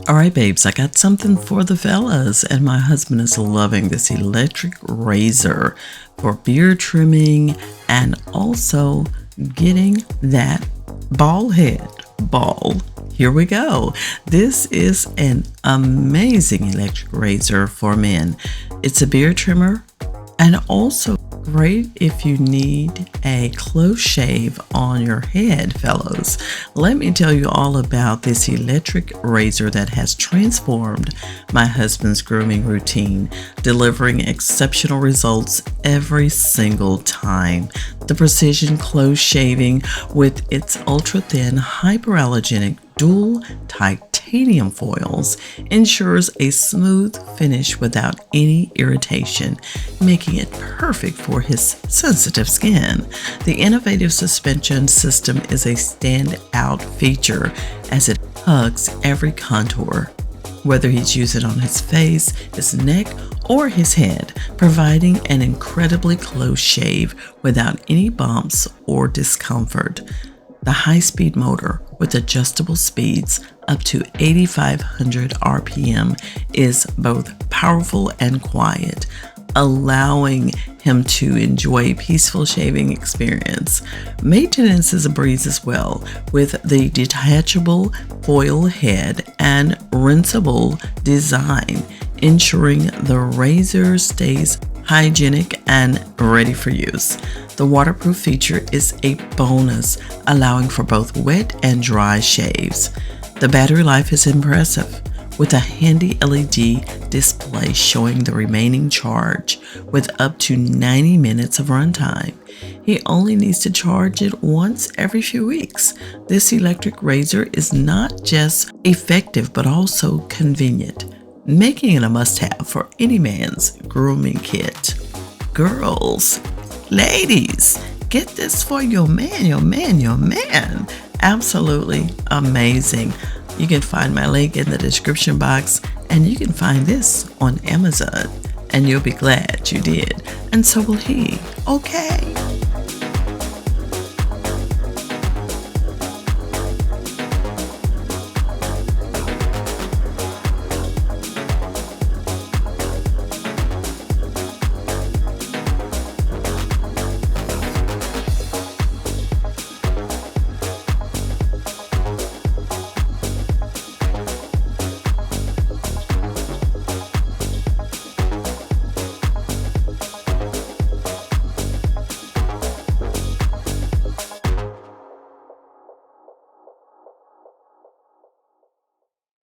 All right, babes, I got something for the fellas, and my husband is loving this electric razor for beard trimming and also getting that bald head bald. Here we go. This is an amazing electric razor for men. It's a beard trimmer and also great if you need a close shave on your head, fellows. Let me tell you all about this electric razor that has transformed my husband's grooming routine, delivering exceptional results every single time. The precision close shaving with its ultra-thin hyperallergenic dual titanium foils ensures a smooth finish without any irritation, making it perfect for his sensitive skin. The innovative suspension system is a standout feature as it hugs every contour, whether he's using it on his face, his neck, or his head, providing an incredibly close shave without any bumps or discomfort. The high-speed motor with adjustable speeds up to 8,500 RPM is both powerful and quiet, allowing him to enjoy a peaceful shaving experience. Maintenance is a breeze as well, with the detachable foil head and rinsable design, ensuring the razor stays hygienic and ready for use. The waterproof feature is a bonus, allowing for both wet and dry shaves. The battery life is impressive, with a handy LED display showing the remaining charge with up to 90 minutes of runtime. He only needs to charge it once every few weeks. This electric razor is not just effective but also convenient, making it a must-have for any man's grooming kit. Girls, ladies, get this for your man, your man, your man. Absolutely amazing. You can find my link in the description box, and you can find this on Amazon, and you'll be glad you did, and so will he. Okay.